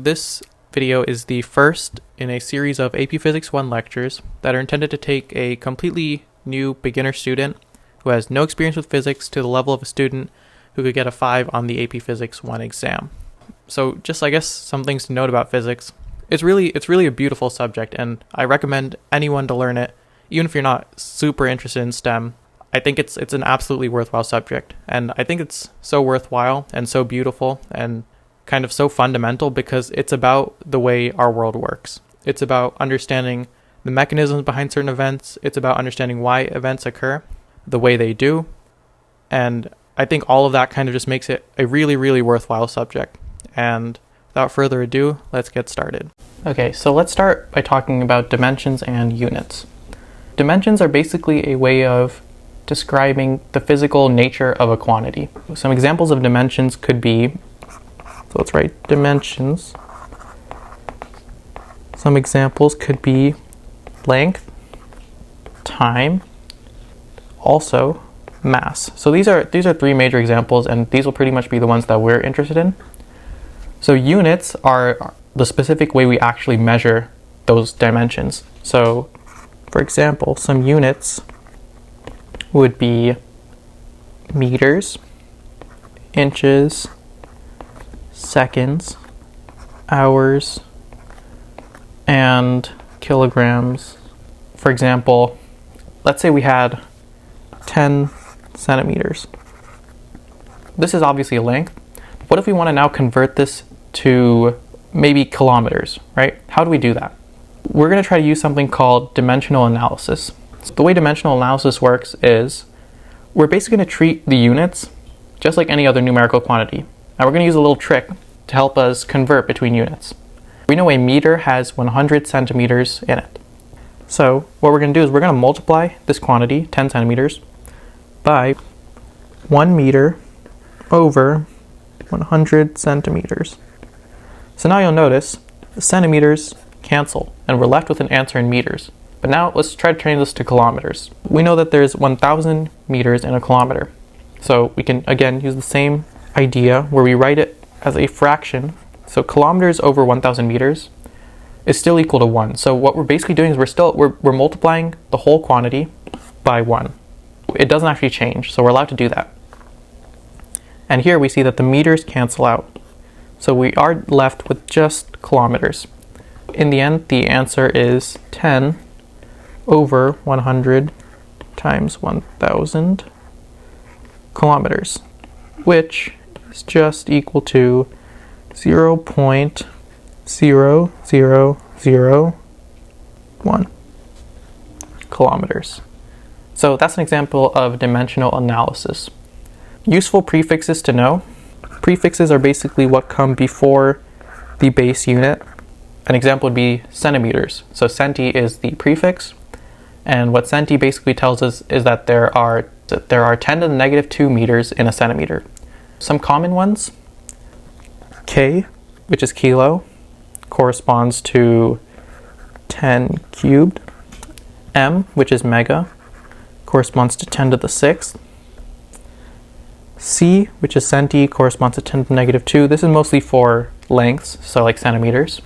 This video is the first in a series of AP Physics 1 lectures that are intended to take a completely new beginner student who has no experience with physics to the level of a student who could get a 5 on the AP Physics 1 exam. So just, I guess, some things to note about physics. It's really a beautiful subject, and I recommend anyone to learn it, even if you're not super interested in STEM. I think it's an absolutely worthwhile subject, and I think it's so worthwhile and so beautiful and kind of so fundamental because it's about the way our world works. It's about understanding the mechanisms behind certain events. It's about understanding why events occur the way they do. And I think all of that kind of just makes it a really worthwhile subject. And without further ado, let's get started. Okay, so let's start by talking about dimensions and units. Dimensions are basically a way of describing the physical nature of a quantity. Some examples of dimensions could be, so let's write dimensions. Some examples could be length, time, also mass. So these are three major examples, and these will pretty much be the ones that we're interested in. So units are the specific way we actually measure those dimensions. So for example, some units would be meters, inches, seconds, hours, and kilograms. For example, let's say we had 10 centimeters. This is obviously a length. What if we want to now convert this to maybe kilometers, right? How do we do that? We're going to try to use something called dimensional analysis. So the way dimensional analysis works is we're basically going to treat the units just like any other numerical quantity. Now we're going to use a little trick to help us convert between units. We know a meter has 100 centimeters in it. So what we're going to do is we're going to multiply this quantity, 10 centimeters, by 1 meter over 100 centimeters. So now you'll notice the centimeters cancel, and we're left with an answer in meters. But now let's try to change this to kilometers. We know that there's 1,000 meters in a kilometer. So we can, again, use the same idea where we write it as a fraction. So kilometers over 1,000 meters is still equal to 1. So what we're basically doing is we're multiplying the whole quantity by 1. It doesn't actually change, so we're allowed to do that. And here we see that the meters cancel out. So we are left with just kilometers. In the end, the answer is 10 over 100 times 1,000 kilometers, which is just equal to 0.00001 kilometers. So that's an example of dimensional analysis. Useful prefixes to know. Prefixes are basically what come before the base unit. An example would be centimeters. So centi is the prefix, and what centi basically tells us is that there are 10 to the negative 2 meters in a centimeter. Some common ones: K, which is kilo, corresponds to 10 cubed. M, which is mega, corresponds to 10 to the 6th. C, which is centi, corresponds to 10 to the negative 2. This is mostly for lengths, so like centimeters.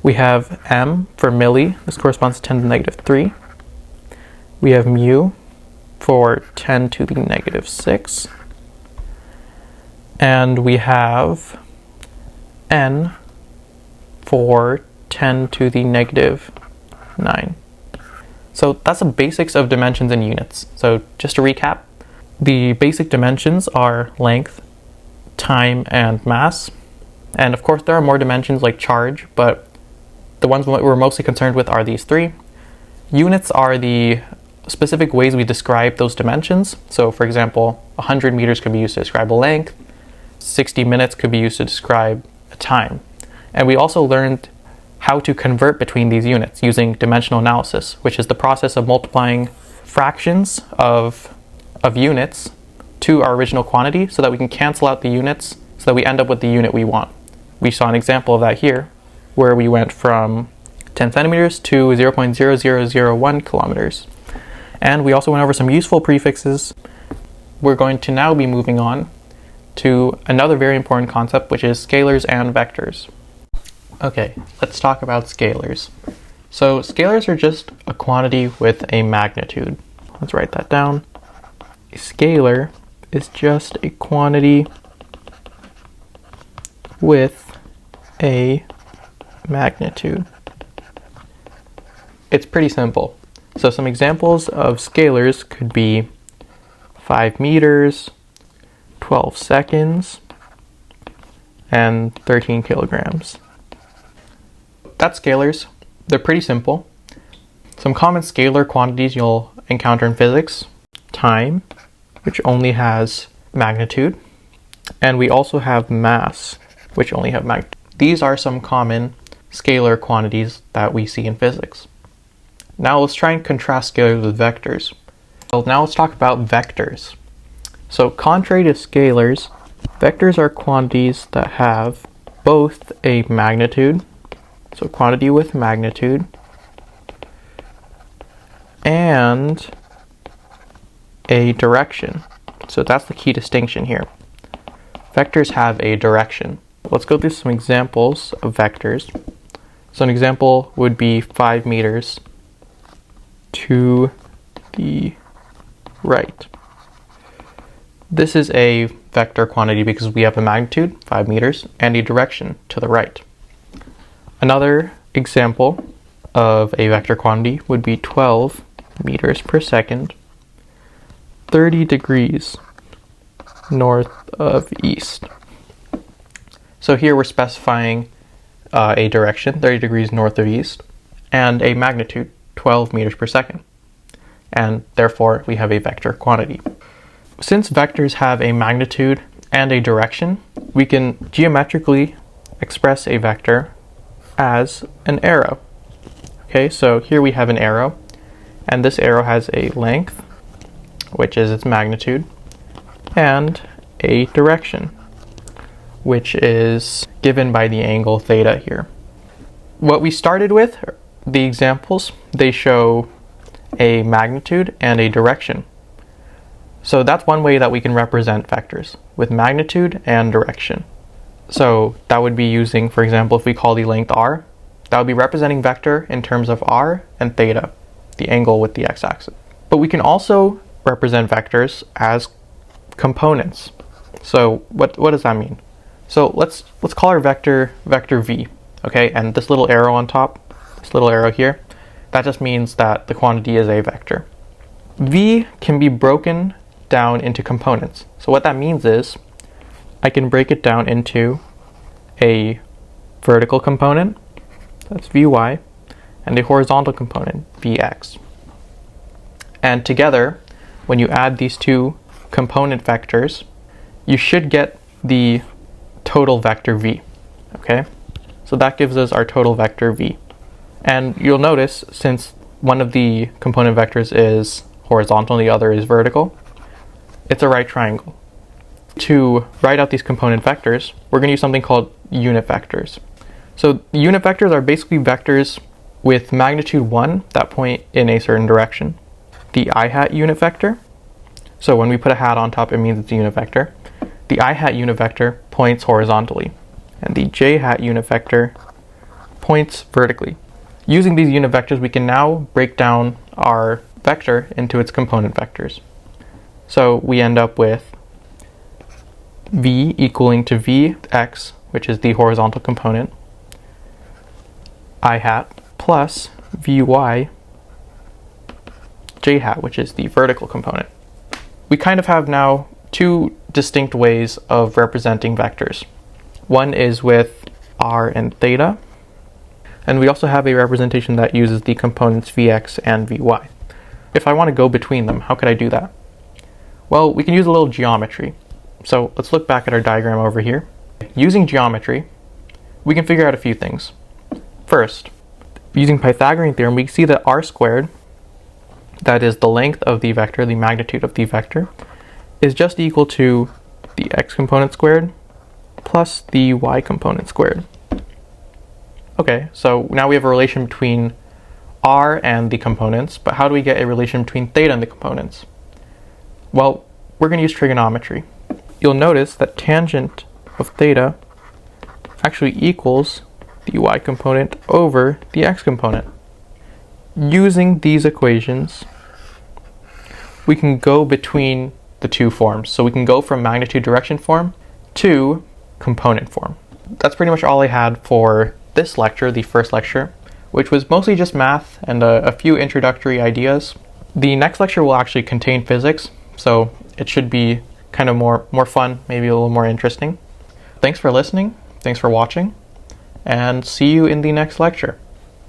We have M for milli. This corresponds to 10 to the negative 3. We have mu for 10 to the negative 6. And we have N for 10 to the negative 9. So that's the basics of dimensions and units. So just to recap, the basic dimensions are length, time, and mass. And of course there are more dimensions like charge, but the ones we're mostly concerned with are these three. Units are the specific ways we describe those dimensions. So for example, 100 meters could be used to describe a length, 60 minutes could be used to describe a time. And we also learned how to convert between these units using dimensional analysis, which is the process of multiplying fractions of units to our original quantity so that we can cancel out the units so that we end up with the unit we want. We saw an example of that here, where we went from 10 centimeters to 0.0001 kilometers. And we also went over some useful prefixes. We're going to now be moving on to another very important concept, which is scalars and vectors. Okay, let's talk about scalars. So scalars are just a quantity with a magnitude. Let's write that down. A scalar is just a quantity with a magnitude. It's pretty simple. So some examples of scalars could be 5 meters, 12 seconds, and 13 kilograms. That's scalars. They're pretty simple. Some common scalar quantities you'll encounter in physics: time, which only has magnitude, and we also have mass, which only have magnitude. These are some common scalar quantities that we see in physics. Now let's try and contrast scalars with vectors. So now let's talk about vectors. So contrary to scalars, vectors are quantities that have both a magnitude, so quantity with magnitude, and a direction. So that's the key distinction here. Vectors have a direction. Let's go through some examples of vectors. So an example would be 5 meters to the right. This is a vector quantity because we have a magnitude, 5 meters, and a direction to the right. Another example of a vector quantity would be 12 meters per second, 30 degrees north of east. So here we're specifying a direction, 30 degrees north of east, and a magnitude, 12 meters per second. And therefore we have a vector quantity. Since vectors have a magnitude and a direction, we can geometrically express a vector as an arrow. Okay, so here we have an arrow, and this arrow has a length, which is its magnitude, and a direction, which is given by the angle theta here. What we started with, the examples, they show a magnitude and a direction. So that's one way that we can represent vectors, with magnitude and direction. So that would be using, for example, if we call the length r, that would be representing vector in terms of r and theta, the angle with the x-axis. But we can also represent vectors as components. So what does that mean? So let's call our vector v, okay? And this little arrow on top, this little arrow here, that just means that the quantity is a vector. V can be broken down into components. So what that means is I can break it down into a vertical component, that's Vy, and a horizontal component, Vx. And together, when you add these two component vectors, you should get the total vector v, okay? So that gives us our total vector v. And you'll notice, since one of the component vectors is horizontal and the other is vertical, it's a right triangle. To write out these component vectors, we're going to use something called unit vectors. So unit vectors are basically vectors with magnitude 1 that point in a certain direction. The I hat unit vector, so when we put a hat on top, it means it's a unit vector. The I hat unit vector points horizontally, and the j hat unit vector points vertically. Using these unit vectors, we can now break down our vector into its component vectors. So we end up with v equaling to vx, which is the horizontal component, I hat, plus vy j hat, which is the vertical component. We kind of have now two distinct ways of representing vectors. One is with r and theta, and we also have a representation that uses the components vx and vy. If I want to go between them, how could I do that? Well, we can use a little geometry. So let's look back at our diagram over here. Using geometry, we can figure out a few things. First, using Pythagorean theorem, we see that r squared, that is the length of the vector, the magnitude of the vector, is just equal to the x component squared plus the y component squared. Okay, so now we have a relation between r and the components, but how do we get a relation between theta and the components? Well, we're going to use trigonometry. you'll notice that tangent of theta actually equals the y component over the x component. Using these equations, we can go between the two forms. So we can go from magnitude direction form to component form. That's pretty much all I had for this lecture, the first lecture, which was mostly just math and a few introductory ideas. The next lecture will actually contain physics, so it should be kind of more fun, maybe a little more interesting. Thanks for listening, thanks for watching, and see you in the next lecture.